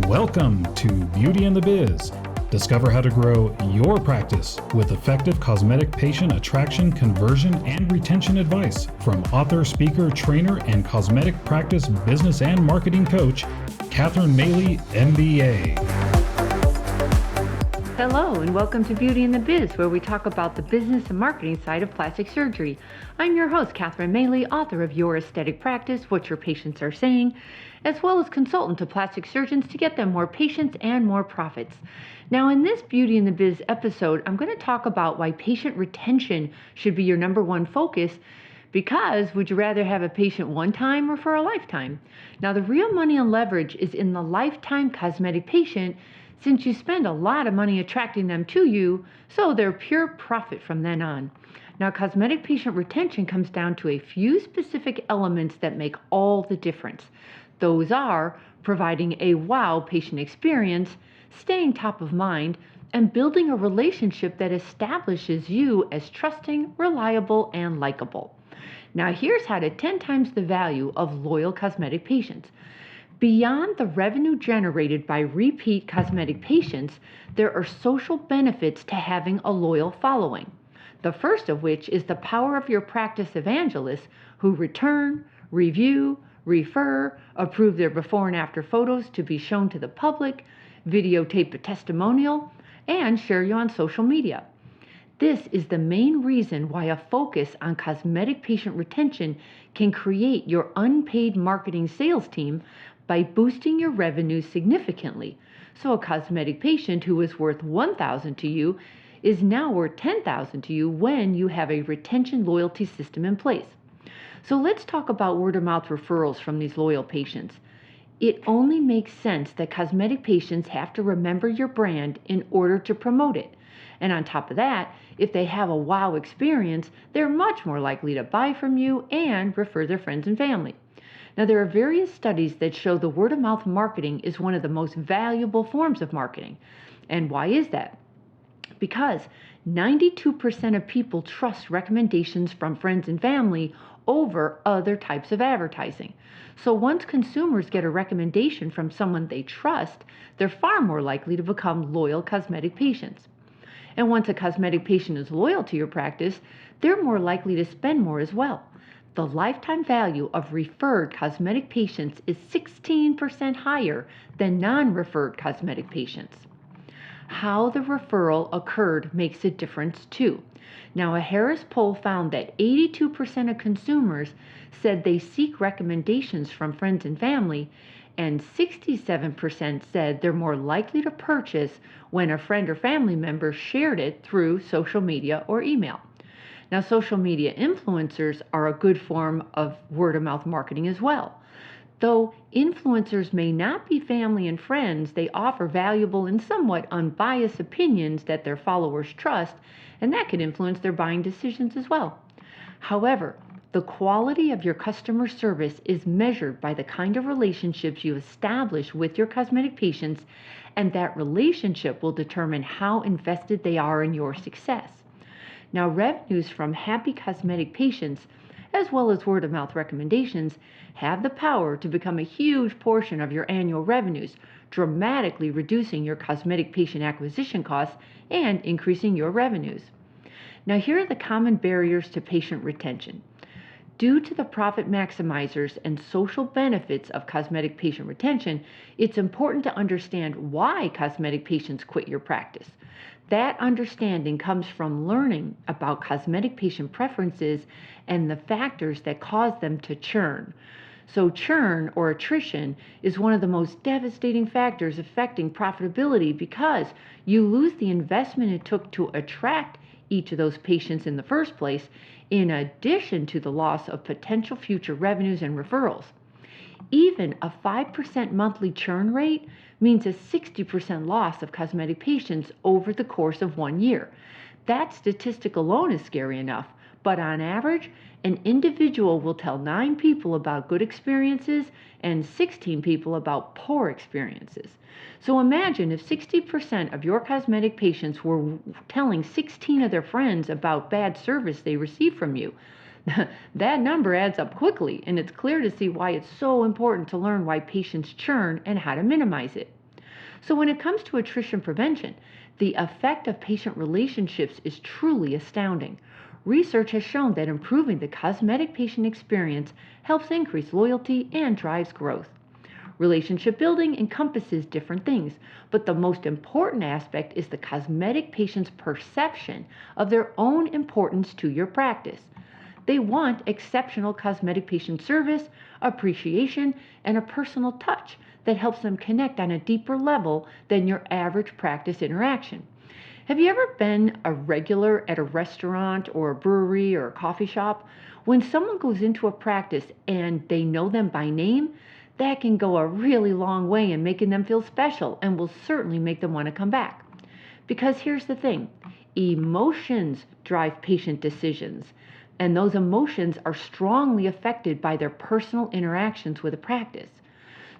Welcome to Beauty and the Biz. Discover how to grow your practice with effective cosmetic patient attraction, conversion, and retention advice from author, speaker, trainer, and cosmetic practice business and marketing coach, Catherine Maley, MBA. Hello and welcome to Beauty and the Biz, where we talk about the business and marketing side of plastic surgery. I'm your host, Catherine Maley, author of Your Aesthetic Practice, What Your Patients Are Saying, as well as consultant to plastic surgeons to get them more patients and more profits. Now, in this Beauty and the Biz episode, I'm going to talk about why patient retention should be your number one focus. Because would you rather have a patient one time or for a lifetime? Now, the real money and leverage is in the lifetime cosmetic patient, since you spend a lot of money attracting them to you, so they're pure profit from then on. Now, cosmetic patient retention comes down to a few specific elements that make all the difference. Those are providing a wow patient experience, staying top of mind, and building a relationship that establishes you as trusting, reliable, and likable. Now, here's how to 10 times the value of loyal cosmetic patients. Beyond the revenue generated by repeat cosmetic patients, there are social benefits to having a loyal following. The first of which is the power of your practice evangelists who return, review, refer, approve their before and after photos to be shown to the public, videotape a testimonial, and share you on social media. This is the main reason why a focus on cosmetic patient retention can create your unpaid marketing sales team by boosting your revenue significantly. So a cosmetic patient who is worth $1,000 to you is now worth $10,000 to you when you have a retention loyalty system in place. So let's talk about word of mouth referrals from these loyal patients. It only makes sense that cosmetic patients have to remember your brand in order to promote it. And on top of that, if they have a wow experience, they're much more likely to buy from you and refer their friends and family. Now, there are various studies that show the word of mouth marketing is one of the most valuable forms of marketing. And why is that? Because 92% of people trust recommendations from friends and family over other types of advertising. So once consumers get a recommendation from someone they trust, they're far more likely to become loyal cosmetic patients. And once a cosmetic patient is loyal to your practice, they're more likely to spend more as well. The lifetime value of referred cosmetic patients is 16% higher than non-referred cosmetic patients. How the referral occurred makes a difference too. Now, a Harris poll found that 82% of consumers said they seek recommendations from friends and family, and 67% said they're more likely to purchase when a friend or family member shared it through social media or email. Now, social media influencers are a good form of word-of-mouth marketing as well. Though influencers may not be family and friends, they offer valuable and somewhat unbiased opinions that their followers trust, and that can influence their buying decisions as well. However, the quality of your customer service is measured by the kind of relationships you establish with your cosmetic patients, and that relationship will determine how invested they are in your success. Now, revenues from happy cosmetic patients, as well as word-of-mouth recommendations, have the power to become a huge portion of your annual revenues, dramatically reducing your cosmetic patient acquisition costs and increasing your revenues. Now, here are the common barriers to patient retention. Due to the profit maximizers and social benefits of cosmetic patient retention, it's important to understand why cosmetic patients quit your practice. That understanding comes from learning about cosmetic patient preferences and the factors that cause them to churn. So churn or attrition is one of the most devastating factors affecting profitability because you lose the investment it took to attract each of those patients in the first place, in addition to the loss of potential future revenues and referrals. Even a 5% monthly churn rate means a 60% loss of cosmetic patients over the course of 1 year. That statistic alone is scary enough, but on average, an individual will tell 9 people about good experiences and 16 people about poor experiences. So imagine if 60% of your cosmetic patients were telling 16 of their friends about bad service they received from you. That number adds up quickly, and it's clear to see why it's so important to learn why patients churn and how to minimize it. So when it comes to attrition prevention, the effect of patient relationships is truly astounding. Research has shown that improving the cosmetic patient experience helps increase loyalty and drives growth. Relationship building encompasses different things, but the most important aspect is the cosmetic patient's perception of their own importance to your practice. They want exceptional cosmetic patient service, appreciation, and a personal touch that helps them connect on a deeper level than your average practice interaction. Have you ever been a regular at a restaurant or a brewery or a coffee shop? When someone goes into a practice and they know them by name, that can go a really long way in making them feel special and will certainly make them want to come back. Because here's the thing, emotions drive patient decisions, and those emotions are strongly affected by their personal interactions with a practice.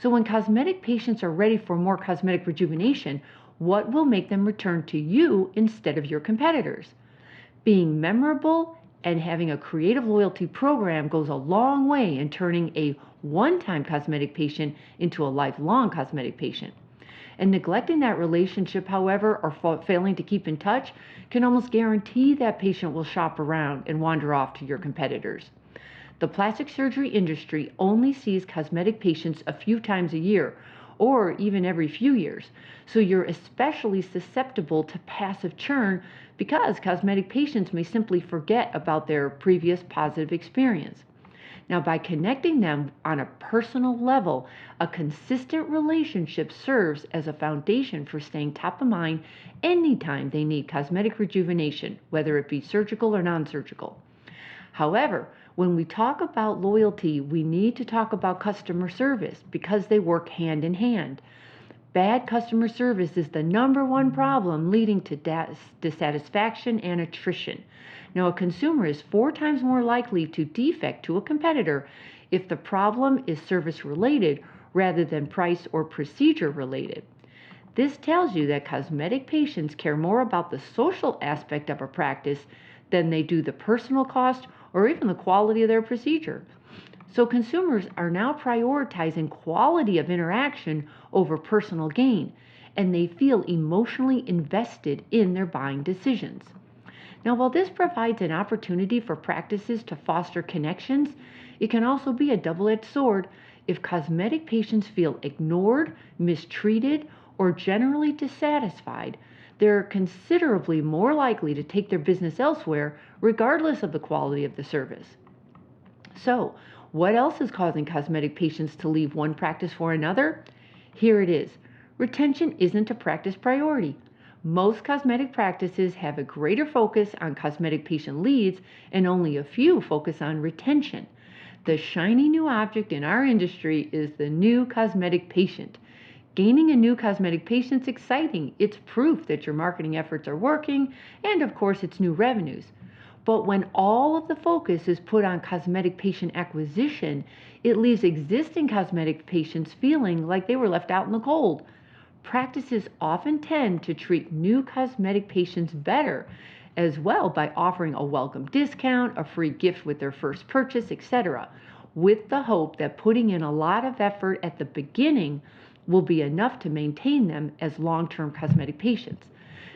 So when cosmetic patients are ready for more cosmetic rejuvenation, what will make them return to you instead of your competitors? Being memorable and having a creative loyalty program goes a long way in turning a one-time cosmetic patient into a lifelong cosmetic patient. And neglecting that relationship, however, or failing to keep in touch, can almost guarantee that patient will shop around and wander off to your competitors. The plastic surgery industry only sees cosmetic patients a few times a year, or even every few years, so you're especially susceptible to passive churn because cosmetic patients may simply forget about their previous positive experience. Now, by connecting them on a personal level, a consistent relationship serves as a foundation for staying top of mind anytime they need cosmetic rejuvenation, whether it be surgical or non-surgical. However, when we talk about loyalty, we need to talk about customer service because they work hand in hand. Bad customer service is the number one problem leading to dissatisfaction and attrition. Now, a consumer is 4 times more likely to defect to a competitor if the problem is service related rather than price or procedure related. This tells you that cosmetic patients care more about the social aspect of a practice than they do the personal cost or even the quality of their procedure. So consumers are now prioritizing quality of interaction over personal gain, and they feel emotionally invested in their buying decisions. Now, while this provides an opportunity for practices to foster connections, it can also be a double-edged sword if cosmetic patients feel ignored, mistreated, or generally dissatisfied. They're considerably more likely to take their business elsewhere, regardless of the quality of the service. So, what else is causing cosmetic patients to leave one practice for another? Here it is. Retention isn't a practice priority. Most cosmetic practices have a greater focus on cosmetic patient leads, and only a few focus on retention. The shiny new object in our industry is the new cosmetic patient. Gaining a new cosmetic patient is exciting. It's proof that your marketing efforts are working, and of course, it's new revenues. But when all of the focus is put on cosmetic patient acquisition, it leaves existing cosmetic patients feeling like they were left out in the cold. Practices often tend to treat new cosmetic patients better as well by offering a welcome discount, a free gift with their first purchase, etc., with the hope that putting in a lot of effort at the beginning will be enough to maintain them as long-term cosmetic patients.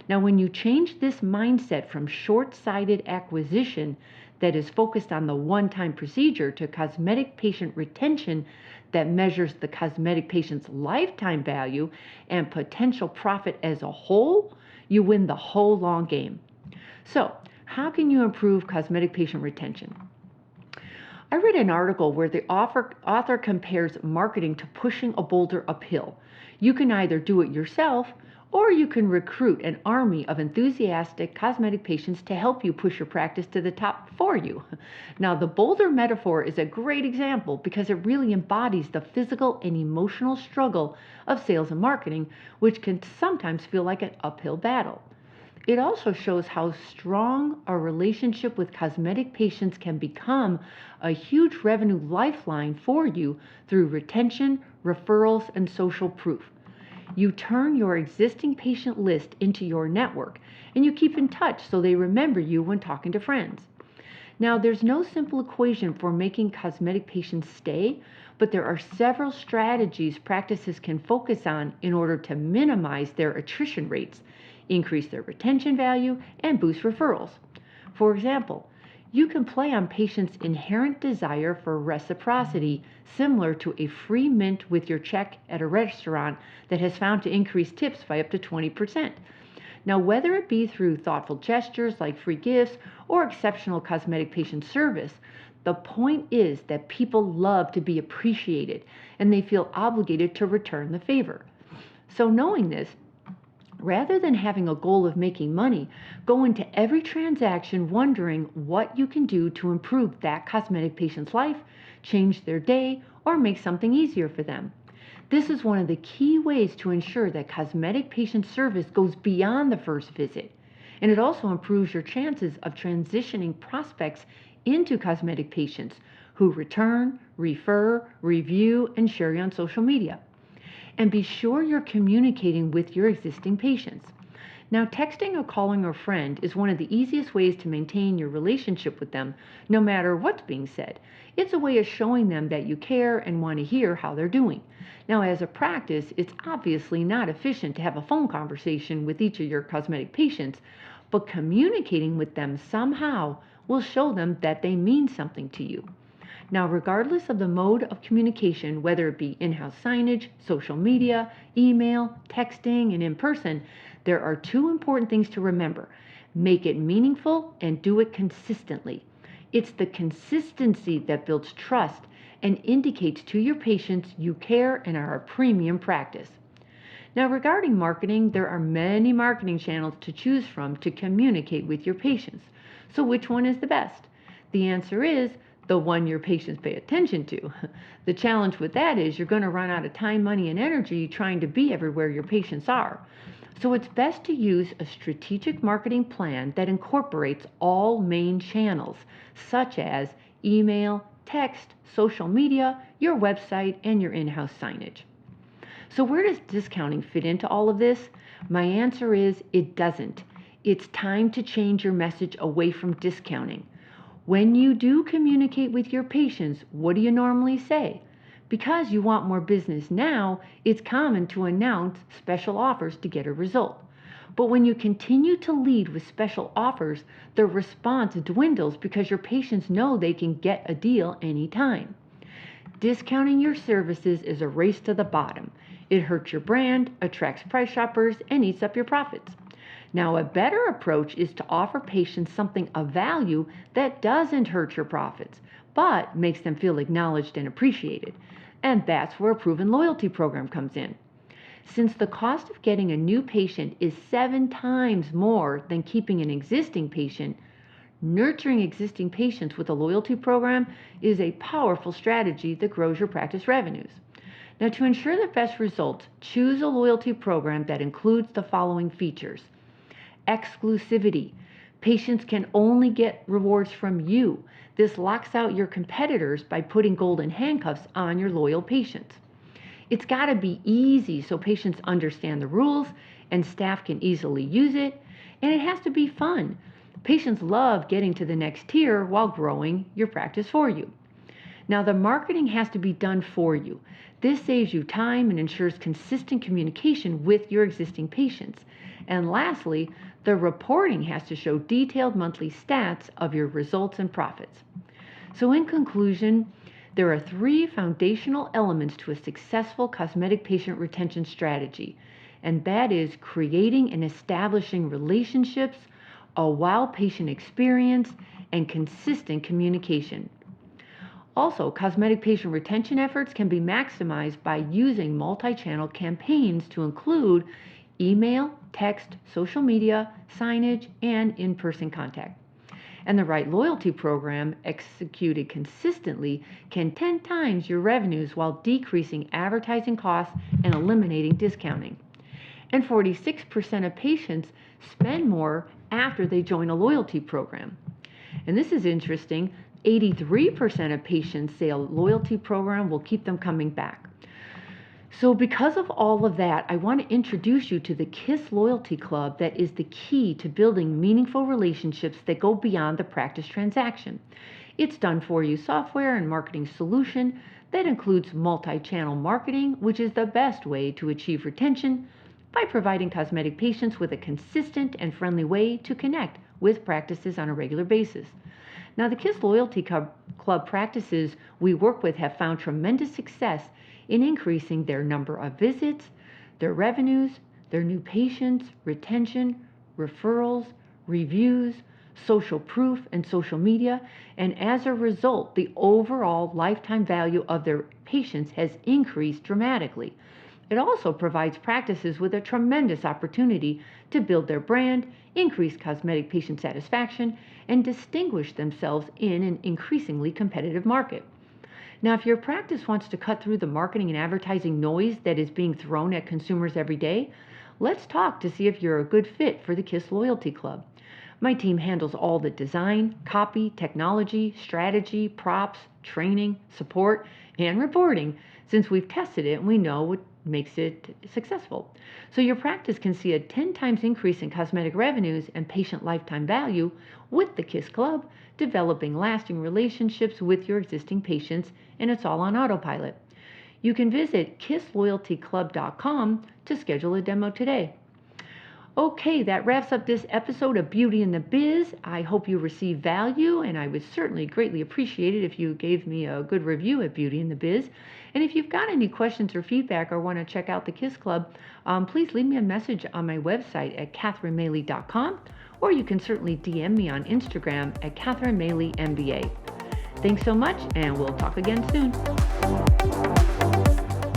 Now, when you change this mindset from short-sighted acquisition that is focused on the one-time procedure to cosmetic patient retention that measures the cosmetic patient's lifetime value and potential profit as a whole, you win the whole long game. So, how can you improve cosmetic patient retention? I read an article where the author compares marketing to pushing a boulder uphill. You can either do it yourself, or you can recruit an army of enthusiastic cosmetic patients to help you push your practice to the top for you. Now, the boulder metaphor is a great example because it really embodies the physical and emotional struggle of sales and marketing, which can sometimes feel like an uphill battle. It also shows how strong a relationship with cosmetic patients can become a huge revenue lifeline for you through retention, referrals, and social proof. You turn your existing patient list into your network, and you keep in touch so they remember you when talking to friends. Now, there's no simple equation for making cosmetic patients stay, but there are several strategies practices can focus on in order to minimize their attrition rates, increase their retention value, and boost referrals. For example, you can play on patients' inherent desire for reciprocity, similar to a free mint with your check at a restaurant that has found to increase tips by up to 20%. Now, whether it be through thoughtful gestures like free gifts or exceptional cosmetic patient service, the point is that people love to be appreciated and they feel obligated to return the favor. So knowing this, rather than having a goal of making money, go into every transaction wondering what you can do to improve that cosmetic patient's life, change their day, or make something easier for them. This is one of the key ways to ensure that cosmetic patient service goes beyond the first visit. And it also improves your chances of transitioning prospects into cosmetic patients who return, refer, review, and share you on social media. And be sure you're communicating with your existing patients. Now, texting or calling a friend is one of the easiest ways to maintain your relationship with them, no matter what's being said. It's a way of showing them that you care and want to hear how they're doing. Now, as a practice, it's obviously not efficient to have a phone conversation with each of your cosmetic patients, but communicating with them somehow will show them that they mean something to you. Now, regardless of the mode of communication, whether it be in-house signage, social media, email, texting, and in person, there are two important things to remember. Make it meaningful and do it consistently. It's the consistency that builds trust and indicates to your patients you care and are a premium practice. Now, regarding marketing, there are many marketing channels to choose from to communicate with your patients. So which one is the best? The answer is the one your patients pay attention to. The challenge with that is you're going to run out of time, money, and energy trying to be everywhere your patients are. So it's best to use a strategic marketing plan that incorporates all main channels, such as email, text, social media, your website, and your in-house signage. So where does discounting fit into all of this? My answer is it doesn't. It's time to change your message away from discounting. When you do communicate with your patients, what do you normally say? Because you want more business now, it's common to announce special offers to get a result. But when you continue to lead with special offers, the response dwindles because your patients know they can get a deal anytime. Discounting your services is a race to the bottom. It hurts your brand, attracts price shoppers, and eats up your profits. Now, a better approach is to offer patients something of value that doesn't hurt your profits, but makes them feel acknowledged and appreciated. And that's where a proven loyalty program comes in. Since the cost of getting a new patient is 7 times more than keeping an existing patient, nurturing existing patients with a loyalty program is a powerful strategy that grows your practice revenues. Now, to ensure the best results, choose a loyalty program that includes the following features. Exclusivity. Patients can only get rewards from you. This locks out your competitors by putting golden handcuffs on your loyal patients. It's got to be easy so patients understand the rules and staff can easily use it. And it has to be fun. Patients love getting to the next tier while growing your practice for you. Now, the marketing has to be done for you. This saves you time and ensures consistent communication with your existing patients. And lastly, the reporting has to show detailed monthly stats of your results and profits. So in conclusion, there are 3 foundational elements to a successful cosmetic patient retention strategy, and that is creating and establishing relationships, a wow patient experience, and consistent communication. Also, cosmetic patient retention efforts can be maximized by using multi-channel campaigns to include email, text, social media, signage, and in-person contact. And the right loyalty program executed consistently can 10 times your revenues while decreasing advertising costs and eliminating discounting. And 46% of patients spend more after they join a loyalty program. And this is interesting. 83% of patients say a loyalty program will keep them coming back. So because of all of that, I want to introduce you to the KISS Loyalty Club that is the key to building meaningful relationships that go beyond the practice transaction. It's done for you software and marketing solution That includes multi-channel marketing, which is the best way to achieve retention by providing cosmetic patients with a consistent and friendly way to connect with practices on a regular basis. Now, the KISS Loyalty Club practices we work with have found tremendous success in increasing their number of visits, their revenues, their new patients, retention, referrals, reviews, social proof, and social media, and as a result, the overall lifetime value of their patients has increased dramatically. It also provides practices with a tremendous opportunity to build their brand, increase cosmetic patient satisfaction, and distinguish themselves in an increasingly competitive market. Now, if your practice wants to cut through the marketing and advertising noise that is being thrown at consumers every day, let's talk to see if you're a good fit for the KISS Loyalty Club. My team handles all the design, copy, technology, strategy, props, training, support, and reporting, since we've tested it and we know what makes it successful. So your practice can see a 10 times increase in cosmetic revenues and patient lifetime value with the KISS Club, developing lasting relationships with your existing patients, and it's all on autopilot. You can visit kissloyaltyclub.com to schedule a demo today. Okay, that wraps up this episode of Beauty in the Biz. I hope you received value, and I would certainly greatly appreciate it if you gave me a good review at Beauty in the Biz. And if you've got any questions or feedback or want to check out the KISS Club, please leave me a message on my website at katherinemaley.com, or you can certainly DM me on Instagram at katherinemaley.mba. Thanks so much, and we'll talk again soon.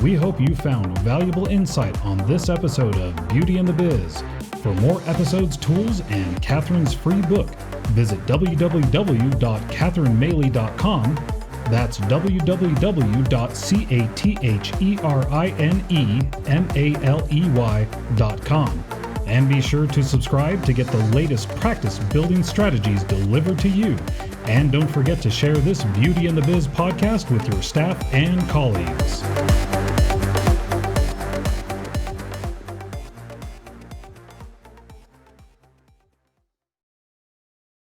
We hope you found valuable insight on this episode of Beauty in the Biz. For more episodes, tools, and Katherine's free book, visit www.katherinemaley.com. That's www.katherinemaley.com. And be sure to subscribe to get the latest practice building strategies delivered to you. And don't forget to share this Beauty in the Biz podcast with your staff and colleagues.